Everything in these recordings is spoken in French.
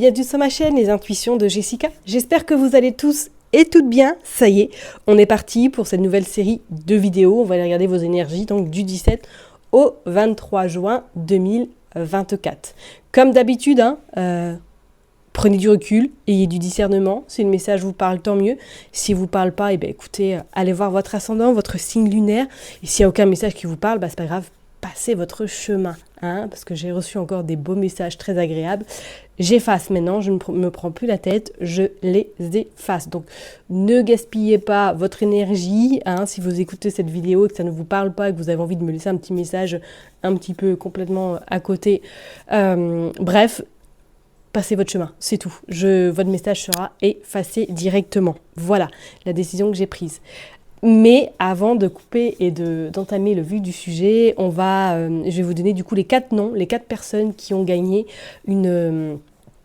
bienvenue sur ma chaîne Les Intuitions de Jessica. J'espère que vous allez tous et toutes bien. Ça y est, on est parti pour cette nouvelle série de vidéos. On va aller regarder vos énergies donc du 17 au 23 juin 2024. Comme d'habitude, prenez du recul, ayez du discernement. Si le message vous parle, tant mieux. Si vous parle pas, écoutez, allez voir votre ascendant, votre signe lunaire. Et s'il n'y a aucun message qui vous parle, c'est pas grave. Passez votre chemin, parce que j'ai reçu encore des beaux messages très agréables. J'efface maintenant, je ne me prends plus la tête, je les efface. Donc, ne gaspillez pas votre énergie, si vous écoutez cette vidéo et que ça ne vous parle pas et que vous avez envie de me laisser un petit message un petit peu complètement à côté. Bref, passez votre chemin, c'est tout. Votre message sera effacé directement. Voilà la décision que j'ai prise. Mais avant de couper et d'entamer le vif du sujet, je vais vous donner du coup les 4 noms, les 4 personnes qui ont gagné une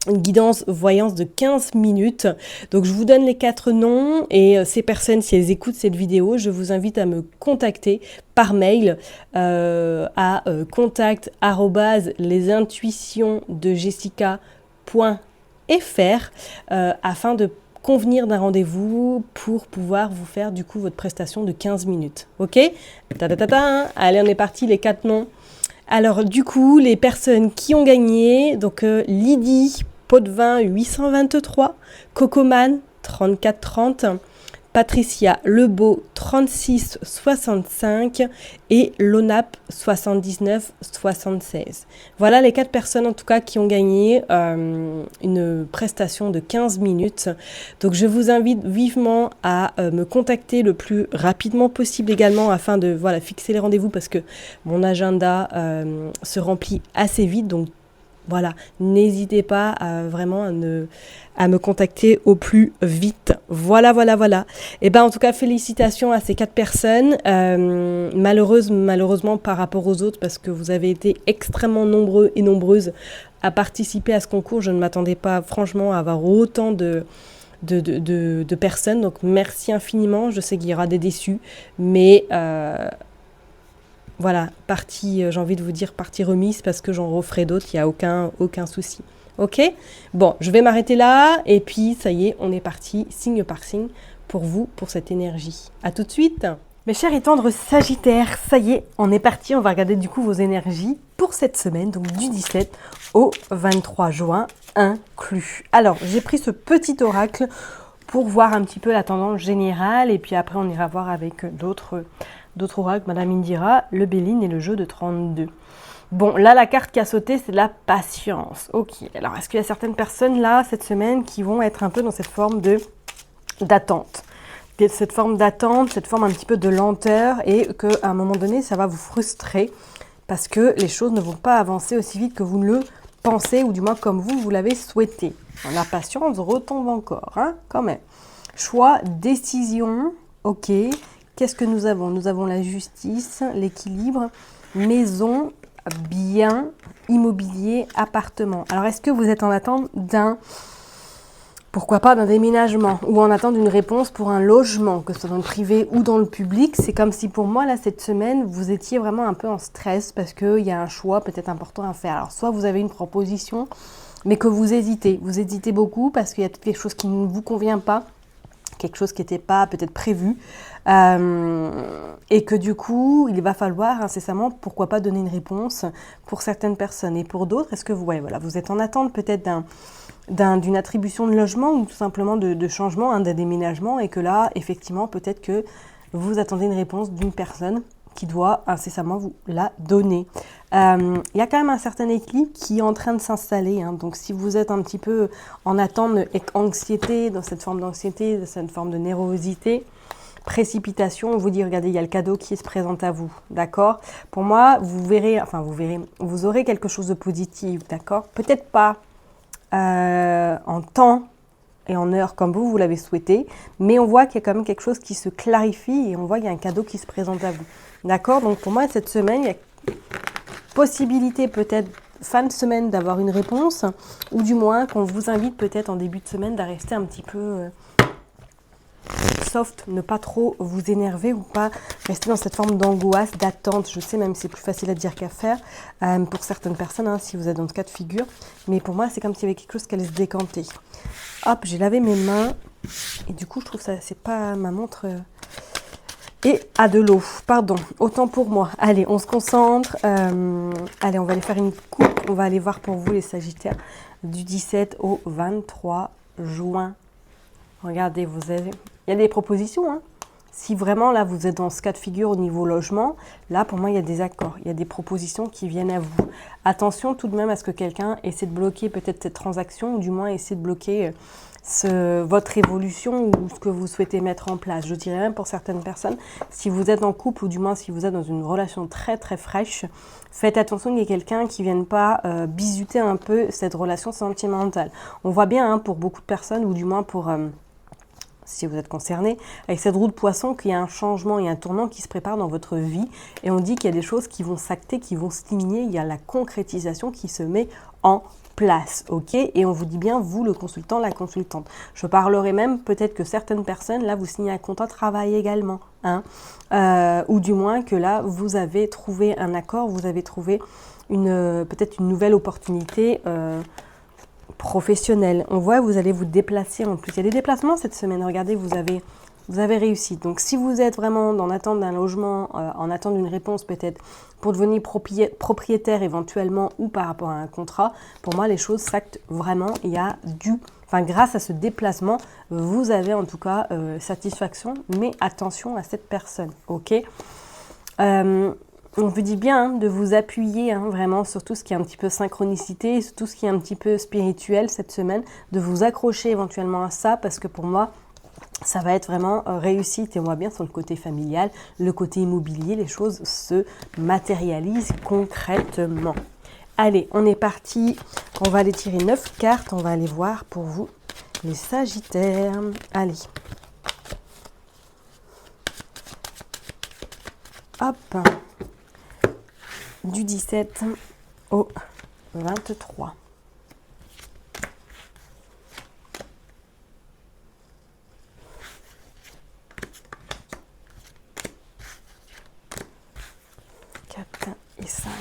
guidance voyance de 15 minutes. Donc je vous donne les 4 noms et ces personnes, si elles écoutent cette vidéo, je vous invite à me contacter par mail à contact@lesintuitionsdejessica.fr afin de convenir d'un rendez-vous pour pouvoir vous faire du coup votre prestation de 15 minutes. Ok ? Allez, on est parti, les 4 noms. Alors du coup, les personnes qui ont gagné, donc Lydie, Potvin 823, Cocoman 3430, Patricia Lebeau 3665 et Lonap 7976. Voilà les 4 personnes en tout cas qui ont gagné une prestation de 15 minutes. Donc je vous invite vivement à me contacter le plus rapidement possible également afin de fixer les rendez-vous parce que mon agenda se remplit assez vite. Donc voilà, n'hésitez pas à me contacter au plus vite. Voilà. Et en tout cas, félicitations à ces 4 personnes. Malheureusement par rapport aux autres, parce que vous avez été extrêmement nombreux et nombreuses à participer à ce concours. Je ne m'attendais pas franchement à avoir autant de personnes. Donc merci infiniment. Je sais qu'il y aura des déçus, mais voilà, j'ai envie de vous dire partie remise parce que j'en referai d'autres, il n'y a aucun souci. Ok ? Bon, je vais m'arrêter là et puis ça y est, on est parti signe par signe pour vous, pour cette énergie. À tout de suite. Mes chers et tendres Sagittaires, ça y est, on est parti. On va regarder du coup vos énergies pour cette semaine, donc du 17 au 23 juin inclus. Alors, j'ai pris ce petit oracle pour voir un petit peu la tendance générale et puis après on ira voir avec d'autres oracles, Madame Indira, le Béline et le jeu de 32. Bon, là, la carte qui a sauté, c'est la patience. Ok, alors est-ce qu'il y a certaines personnes là, cette semaine, qui vont être un peu dans cette forme d'attente, cette forme un petit peu de lenteur et qu'à un moment donné, ça va vous frustrer parce que les choses ne vont pas avancer aussi vite que vous ne le pensez ou du moins comme vous l'avez souhaité. La patience retombe encore, quand même. Choix, décision, ok. Qu'est-ce que nous avons ? Nous avons la justice, l'équilibre, maison, bien, immobilier, appartement. Alors, est-ce que vous êtes en attente pourquoi pas d'un déménagement ou en attente d'une réponse pour un logement, que ce soit dans le privé ou dans le public ? C'est comme si pour moi, là, cette semaine, vous étiez vraiment un peu en stress parce qu'il y a un choix peut-être important à faire. Alors, soit vous avez une proposition, mais que vous hésitez beaucoup parce qu'il y a quelque chose qui ne vous convient pas, quelque chose qui n'était pas peut-être prévu, et que du coup, il va falloir incessamment, pourquoi pas donner une réponse pour certaines personnes. Et pour d'autres, est-ce que vous êtes en attente peut-être d'une attribution de logement ou tout simplement de changement, d'un déménagement, et que là, effectivement, peut-être que vous attendez une réponse d'une personne qui doit incessamment vous la donner. Il y a quand même un certain équilibre qui est en train de s'installer. Donc, si vous êtes un petit peu en attente d'anxiété, dans cette forme d'anxiété, dans cette forme de nervosité, précipitation, on vous dit, regardez, il y a le cadeau qui se présente à vous, d'accord ? Pour moi, vous aurez quelque chose de positif, d'accord ? Peut-être pas en temps et en heure comme vous l'avez souhaité, mais on voit qu'il y a quand même quelque chose qui se clarifie et on voit qu'il y a un cadeau qui se présente à vous. D'accord ? Donc pour moi, cette semaine, il y a possibilité peut-être fin de semaine d'avoir une réponse, ou du moins qu'on vous invite peut-être en début de semaine à rester un petit peu soft, ne pas trop vous énerver ou pas rester dans cette forme d'angoisse, d'attente. Je sais même c'est plus facile à dire qu'à faire pour certaines personnes, hein, si vous êtes dans ce cas de figure. Mais pour moi, c'est comme s'il y avait quelque chose qui allait se décanter. Hop, j'ai lavé mes mains. Et du coup, je trouve ça, c'est pas ma montre... Et à de l'eau, pardon, autant pour moi. Allez, on se concentre. Allez, on va aller faire une coupe. On va aller voir pour vous les Sagittaires du 17 au 23 juin. Regardez, il y a des propositions. Hein. Si vraiment, là, vous êtes dans ce cas de figure au niveau logement, là, pour moi, il y a des accords. Il y a des propositions qui viennent à vous. Attention tout de même à ce que quelqu'un essaie de bloquer peut-être cette transaction ou du moins essaie de bloquer votre évolution ou ce que vous souhaitez mettre en place. Je dirais même pour certaines personnes, si vous êtes en couple ou du moins si vous êtes dans une relation très très fraîche, faites attention qu'il y ait quelqu'un qui ne vienne pas bisuter un peu cette relation sentimentale. On voit bien hein, pour beaucoup de personnes ou du moins pour... si vous êtes concerné, avec cette roue de poisson, qu'il y a un changement et un tournant qui se prépare dans votre vie. Et on dit qu'il y a des choses qui vont s'acter, qui vont se signer. Il y a la concrétisation qui se met en place, ok? Et on vous dit bien, vous, le consultant, la consultante. Je parlerai même, peut-être que certaines personnes, là, vous signez un contrat de travail également. Hein, ou du moins que là, vous avez trouvé un accord, vous avez trouvé peut-être une nouvelle opportunité professionnel. On voit que vous allez vous déplacer en plus. Il y a des déplacements cette semaine. Regardez, vous avez réussi. Donc, si vous êtes vraiment en attente d'un logement, en attente d'une réponse peut-être pour devenir propriétaire éventuellement ou par rapport à un contrat, pour moi, les choses s'actent vraiment. Il y a grâce à ce déplacement, vous avez en tout cas satisfaction. Mais attention à cette personne, ok? On vous dit bien hein, de vous appuyer hein, vraiment sur tout ce qui est un petit peu synchronicité, sur tout ce qui est un petit peu spirituel cette semaine, de vous accrocher éventuellement à ça parce que pour moi, ça va être vraiment réussite et on voit bien sur le côté familial, le côté immobilier, les choses se matérialisent concrètement. Allez, on est parti, on va aller tirer 9 cartes, on va aller voir pour vous les Sagittaires. Allez. Hop. Du 17 au 23. Et 5.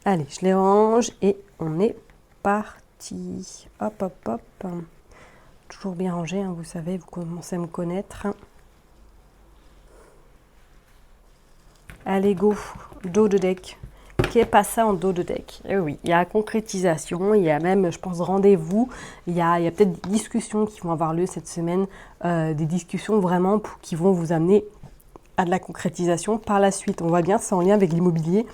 Allez, je les range et on est parti. Hop, hop, hop. Toujours bien rangé, hein, vous savez, vous commencez à me connaître. Allez, go. Dos de deck. Qu'est pas ça en dos de deck? Eh oui, il y a concrétisation, il y a même, je pense, rendez-vous. Il y a peut-être des discussions qui vont avoir lieu cette semaine, des discussions vraiment qui vont vous amener à de la concrétisation par la suite. On voit bien, c'est en lien avec l'immobilier,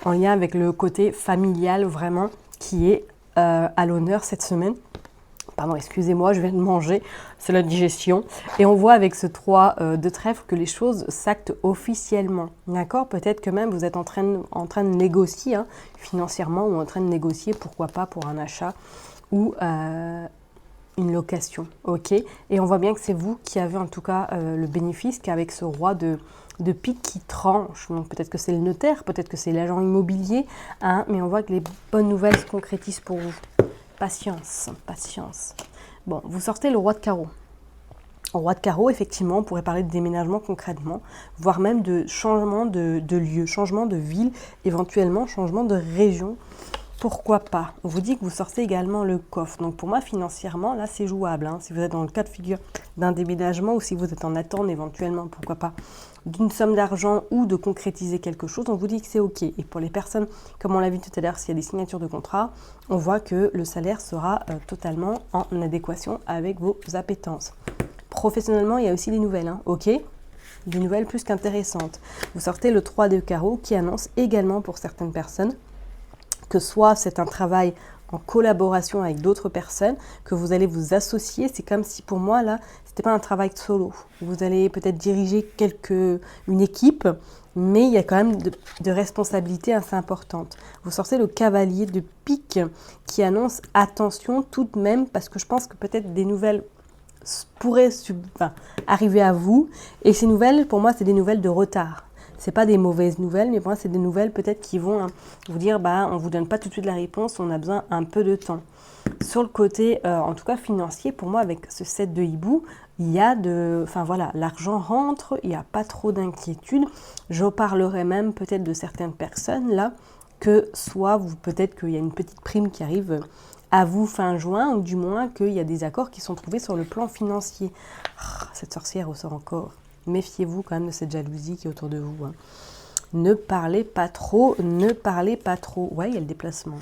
en lien avec le côté familial vraiment qui est à l'honneur cette semaine. Pardon, excusez-moi, je viens de manger, c'est la digestion. Et on voit avec ce 3 de trèfle que les choses s'actent officiellement. D'accord? Peut-être que même vous êtes en train de négocier hein, financièrement ou en train de négocier, pourquoi pas, pour un achat ou une location. Ok? Et on voit bien que c'est vous qui avez en tout cas le bénéfice qu'avec ce roi de pique qui tranche. Donc peut-être que c'est le notaire, peut-être que c'est l'agent immobilier, hein, mais on voit que les bonnes nouvelles se concrétisent pour vous. Patience, patience. Bon, vous sortez le roi de carreau. Au roi de carreau, effectivement, on pourrait parler de déménagement concrètement, voire même de changement de lieu, changement de ville, éventuellement changement de région. Pourquoi pas? On vous dit que vous sortez également le coffre. Donc pour moi, financièrement, là, c'est jouable. Hein. Si vous êtes dans le cas de figure d'un déménagement ou si vous êtes en attente éventuellement, pourquoi pas, d'une somme d'argent ou de concrétiser quelque chose, on vous dit que c'est OK. Et pour les personnes, comme on l'a vu tout à l'heure, s'il y a des signatures de contrat, on voit que le salaire sera totalement en adéquation avec vos appétences. Professionnellement, il y a aussi des nouvelles, hein, OK? Des nouvelles plus qu'intéressantes. Vous sortez le 3 de carreau qui annonce également pour certaines personnes que soit c'est un travail en collaboration avec d'autres personnes, que vous allez vous associer. C'est comme si pour moi, là, c'était pas un travail solo. Vous allez peut-être diriger une équipe, mais il y a quand même de responsabilités assez importantes. Vous sortez le cavalier de pique qui annonce attention tout de même, parce que je pense que peut-être des nouvelles pourraient arriver à vous. Et ces nouvelles, pour moi, c'est des nouvelles de retard. c'est pas des mauvaises nouvelles, mais pour moi, c'est des nouvelles peut-être qui vont vous dire, bah, on vous donne pas tout de suite la réponse, on a besoin un peu de temps. Sur le côté, en tout cas financier, pour moi, avec ce set de hibou, il y a enfin voilà, l'argent rentre, il n'y a pas trop d'inquiétude. Je parlerai même peut-être de certaines personnes là, que soit peut-être qu'il y a une petite prime qui arrive à vous fin juin, ou du moins qu'il y a des accords qui sont trouvés sur le plan financier. Oh, cette sorcière ressort encore. Méfiez-vous quand même de cette jalousie qui est autour de vous. Hein. Ne parlez pas trop, ne parlez pas trop. Ouais, il y a le déplacement.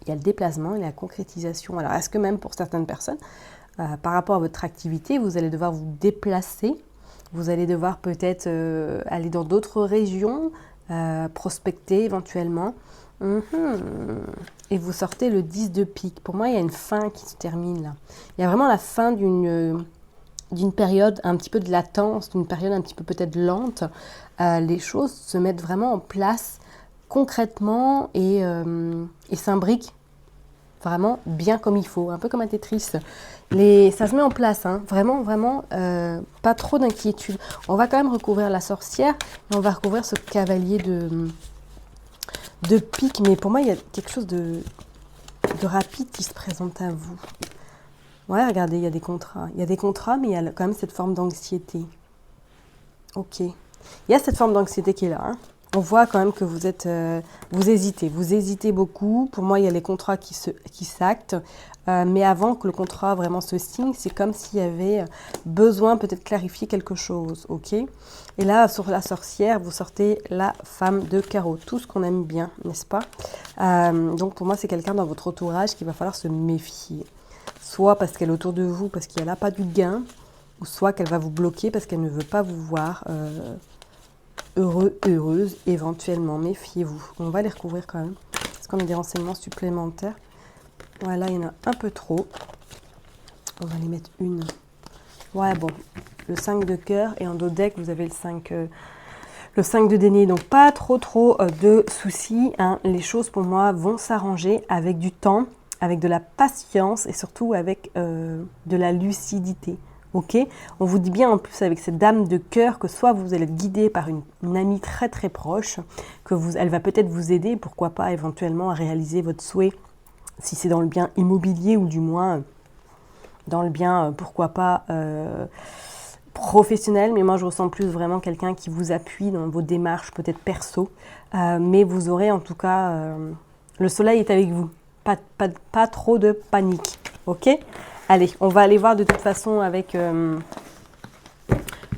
Il y a le déplacement et la concrétisation. Alors, est-ce que même pour certaines personnes, par rapport à votre activité, vous allez devoir vous déplacer, vous allez devoir peut-être aller dans d'autres régions, prospecter éventuellement, et vous sortez le 10 de pique. Pour moi, il y a une fin qui se termine là. Il y a vraiment la fin d'une période un petit peu de latence, d'une période un petit peu peut-être lente. Les choses se mettent vraiment en place concrètement et s'imbriquent vraiment bien comme il faut, un peu comme un Tetris. Ça se met en place, hein, vraiment, pas trop d'inquiétude. On va quand même recouvrir la sorcière, et on va recouvrir ce cavalier de pique, mais pour moi, il y a quelque chose de rapide qui se présente à vous. Ouais, regardez, il y a des contrats. Il y a des contrats, mais il y a quand même cette forme d'anxiété. Ok. Il y a cette forme d'anxiété qui est là, hein. On voit quand même que vous hésitez beaucoup. Pour moi, il y a les contrats qui s'actent. Mais avant que le contrat vraiment se signe, c'est comme s'il y avait besoin peut-être de clarifier quelque chose. Ok. Et là, sur la sorcière, vous sortez la femme de carreau. Tout ce qu'on aime bien, n'est-ce pas? Donc pour moi, c'est quelqu'un dans votre entourage qu'il va falloir se méfier. Soit parce qu'elle est autour de vous, parce qu'il n'y a là pas du gain, ou soit qu'elle va vous bloquer parce qu'elle ne veut pas vous voir heureuse, éventuellement. Méfiez-vous. On va les recouvrir quand même. Est-ce qu'on a des renseignements supplémentaires? Voilà, il y en a un peu trop. On va les mettre une. Ouais, bon. Le 5 de cœur et en dos deck, vous avez le 5 de denier. Donc, pas trop de soucis. Hein. Les choses, pour moi, vont s'arranger avec du temps, avec de la patience et surtout avec de la lucidité. Ok, on vous dit bien en plus avec cette dame de cœur que soit vous allez être guidé par une amie très proche, elle va peut-être vous aider, pourquoi pas éventuellement à réaliser votre souhait, si c'est dans le bien immobilier ou du moins dans le bien, pourquoi pas, professionnel. Mais moi je ressens plus vraiment quelqu'un qui vous appuie dans vos démarches peut-être perso, mais vous aurez en tout cas, le soleil est avec vous, pas trop de panique, ok? Allez, on va aller voir de toute façon avec le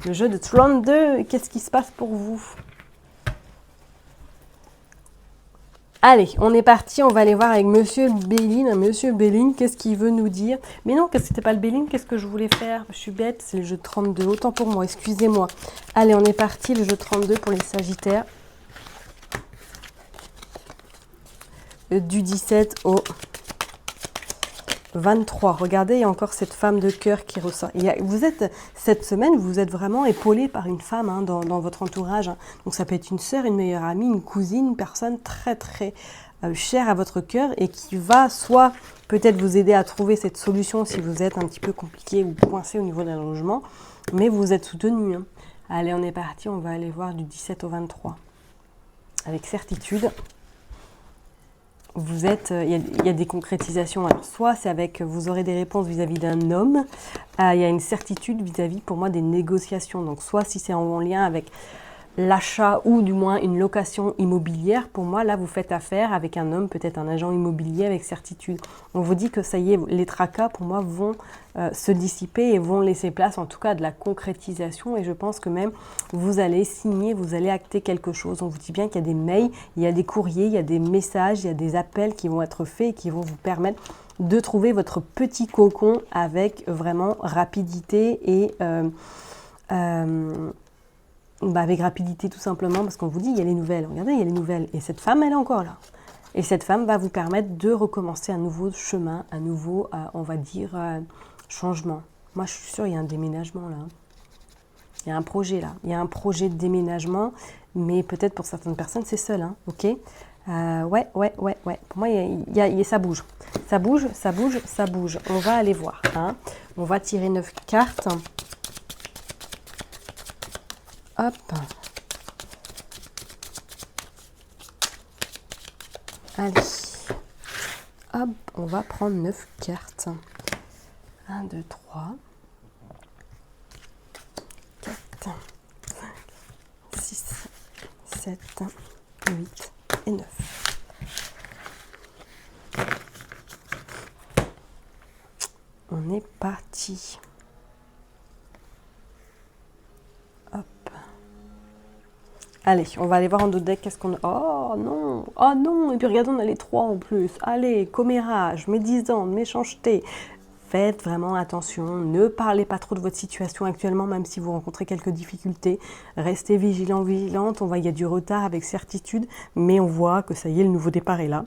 jeu de 32. Qu'est-ce qui se passe pour vous? Allez, on est parti. On va aller voir avec Monsieur Béline. Monsieur Béline, qu'est-ce qu'il veut nous dire? Mais non, que c'était pas le Béline. Qu'est-ce que je voulais faire? Je suis bête, c'est le jeu de 32. Autant pour moi, excusez-moi. Allez, on est parti. Le jeu de 32 pour les Sagittaires. Du 17 au 23. Regardez, il y a encore cette femme de cœur qui ressort. Cette semaine, vous êtes vraiment épaulé par une femme, hein, dans votre entourage. Hein. Donc ça peut être une sœur, une meilleure amie, une cousine, une personne très chère à votre cœur et qui va soit peut-être vous aider à trouver cette solution si vous êtes un petit peu compliqué ou coincé au niveau d'un logement, mais vous êtes soutenu. Hein. Allez, on est parti, on va aller voir du 17 au 23. Avec certitude. Il y a des concrétisations. Alors, soit c'est avec, vous aurez des réponses vis-à-vis d'un homme. Il y a une certitude vis-à-vis, pour moi, des négociations. Donc, soit si c'est en lien avec l'achat ou du moins une location immobilière, pour moi, là, vous faites affaire avec un homme, peut-être un agent immobilier avec certitude. On vous dit que ça y est, les tracas, pour moi, vont se dissiper et vont laisser place, en tout cas, à de la concrétisation. Et je pense que même, vous allez signer, vous allez acter quelque chose. On vous dit bien qu'il y a des mails, il y a des courriers, il y a des messages, il y a des appels qui vont être faits et qui vont vous permettre de trouver votre petit cocon avec vraiment rapidité et... avec rapidité tout simplement, parce qu'on vous dit il y a les nouvelles, regardez, il y a les nouvelles, et cette femme elle est encore là, et cette femme va vous permettre de recommencer un nouveau chemin, un nouveau, on va dire, changement. Moi je suis sûre il y a un déménagement là, il y a un projet là, il y a un projet de déménagement, mais peut-être pour certaines personnes c'est seul, hein, ok. Ouais, pour moi ça bouge, on va aller voir, hein. On va tirer 9 cartes. Hop. Allez, hop, on va prendre 9 cartes. 1, 2, 3, 4, 5, 6, 7, 8 et 9. On est parti. Hop. Allez, on va aller voir en dos de deck qu'est-ce qu'on a. Oh non, oh non. Et puis regardez, on a les 3 en plus. Allez, commérage, médisance, méchanceté. Faites vraiment attention, ne parlez pas trop de votre situation actuellement, même si vous rencontrez quelques difficultés. Restez vigilant, vigilante. On voit qu'il y a du retard avec certitude, mais on voit que ça y est, le nouveau départ est là.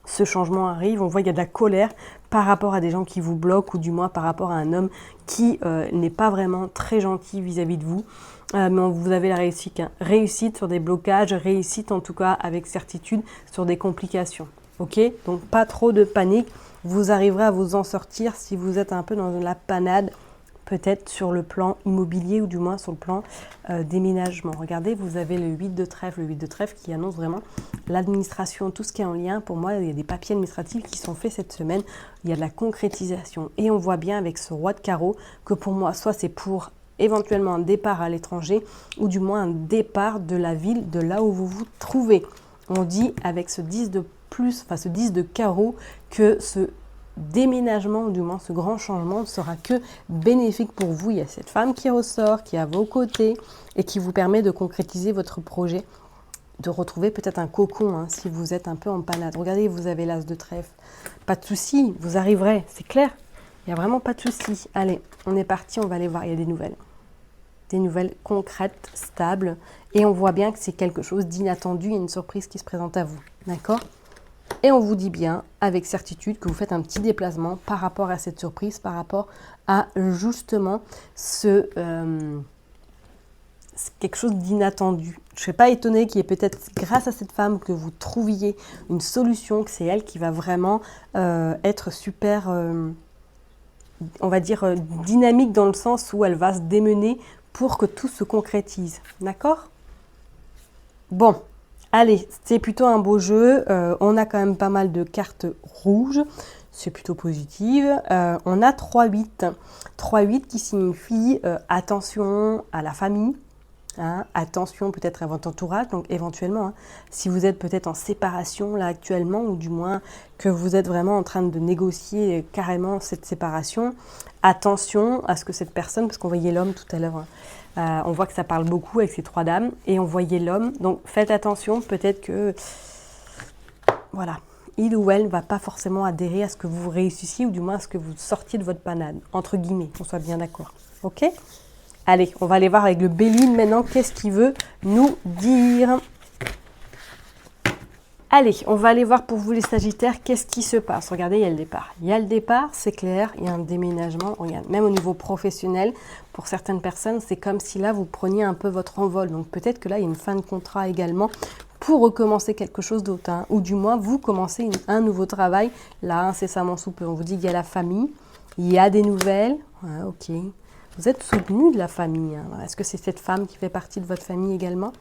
Ce changement arrive, on voit qu'il y a de la colère par rapport à des gens qui vous bloquent, ou du moins par rapport à un homme qui n'est pas vraiment très gentil vis-à-vis de vous. Mais vous avez la réussite, hein. Réussite sur des blocages, réussite en tout cas avec certitude sur des complications. Ok, donc pas trop de panique, vous arriverez à vous en sortir si vous êtes un peu dans la panade, peut-être sur le plan immobilier ou du moins sur le plan déménagement. Regardez, vous avez le 8 de trèfle, qui annonce vraiment l'administration, tout ce qui est en lien. Pour moi, il y a des papiers administratifs qui sont faits cette semaine, il y a de la concrétisation. Et on voit bien avec ce roi de carreau que pour moi, soit c'est pour éventuellement un départ à l'étranger ou du moins un départ de la ville, de là où vous vous trouvez. On dit avec ce 10 de plus, enfin ce 10 de carreau, que ce déménagement, ou du moins ce grand changement, ne sera que bénéfique pour vous. Il y a cette femme qui ressort, qui est à vos côtés et qui vous permet de concrétiser votre projet, de retrouver peut-être un cocon, hein, si vous êtes un peu en panade. Regardez, vous avez l'as de trèfle. Pas de souci, vous arriverez, c'est clair. Il n'y a vraiment pas de souci. Allez, on est parti, on va aller voir, il y a des nouvelles. Des nouvelles concrètes, stables. Et on voit bien que c'est quelque chose d'inattendu, il y a une surprise qui se présente à vous. D'accord ? Et on vous dit bien, avec certitude, que vous faites un petit déplacement par rapport à cette surprise, par rapport à justement quelque chose d'inattendu. Je ne suis pas étonnée qu'il y ait peut-être, grâce à cette femme, que vous trouviez une solution, que c'est elle qui va vraiment être super, on va dire, dynamique dans le sens où elle va se démener pour que tout se concrétise. D'accord ? Bon. Allez, c'est plutôt un beau jeu. On a quand même pas mal de cartes rouges. C'est plutôt positif. On a 3-8. 3-8 qui signifie attention à la famille. Hein, attention peut-être à votre entourage. Donc éventuellement, hein, si vous êtes peut-être en séparation là actuellement, ou du moins que vous êtes vraiment en train de négocier carrément cette séparation, attention à ce que cette personne, parce qu'on voyait l'homme tout à l'heure, hein, on voit que ça parle beaucoup avec ces 3 dames, et on voyait l'homme, donc faites attention, peut-être que, voilà, il ou elle ne va pas forcément adhérer à ce que vous réussissiez, ou du moins à ce que vous sortiez de votre panade, entre guillemets, qu'on soit bien d'accord, ok ? Allez, on va aller voir avec le Béline maintenant, qu'est-ce qu'il veut nous dire ? Allez, on va aller voir pour vous les Sagittaires, qu'est-ce qui se passe. Regardez, il y a le départ. Il y a le départ, c'est clair, il y a un déménagement. Regarde, même au niveau professionnel, pour certaines personnes, c'est comme si là, vous preniez un peu votre envol. Donc peut-être que là, il y a une fin de contrat également pour recommencer quelque chose d'autre. Hein. Ou du moins, vous commencez un nouveau travail, là, incessamment sous peu. On vous dit qu'il y a la famille, il y a des nouvelles. Ouais, ok. Vous êtes soutenu de la famille. Hein. Est-ce que c'est cette femme qui fait partie de votre famille également ?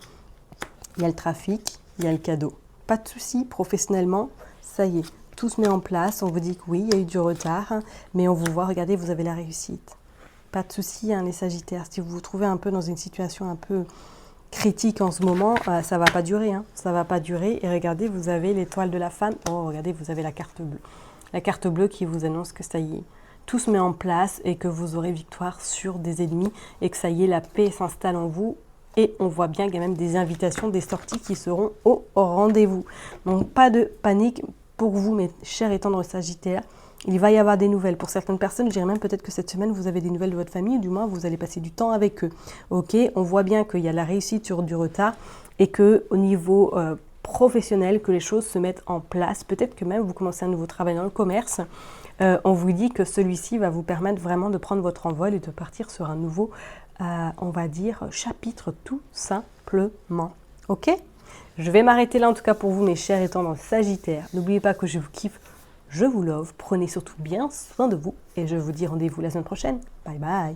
Il y a le trafic, il y a le cadeau. Pas de souci, professionnellement, ça y est, tout se met en place. On vous dit que oui, il y a eu du retard, hein, mais on vous voit, regardez, vous avez la réussite. Pas de souci, hein, les Sagittaires. Si vous vous trouvez un peu dans une situation un peu critique en ce moment, ça ne va pas durer. Hein, ça ne va pas durer. Et regardez, vous avez l'étoile de la femme. Oh, regardez, vous avez la carte bleue. La carte bleue qui vous annonce que ça y est, tout se met en place et que vous aurez victoire sur des ennemis et que ça y est, la paix s'installe en vous. Et on voit bien qu'il y a même des invitations, des sorties qui seront au rendez-vous. Donc pas de panique pour vous, mes chers et tendres Sagittaires. Il va y avoir des nouvelles. Pour certaines personnes, je dirais même peut-être que cette semaine, vous avez des nouvelles de votre famille, ou du moins vous allez passer du temps avec eux. Ok, on voit bien qu'il y a la réussite sur du retard et qu'au niveau professionnel, que les choses se mettent en place. Peut-être que même vous commencez un nouveau travail dans le commerce. On vous dit que celui-ci va vous permettre vraiment de prendre votre envol et de partir sur un nouveau on va dire, chapitre tout simplement. Ok ? Je vais m'arrêter là en tout cas pour vous, mes chers et tendres Sagittaires. N'oubliez pas que je vous kiffe, je vous love. Prenez surtout bien soin de vous et je vous dis rendez-vous la semaine prochaine. Bye bye.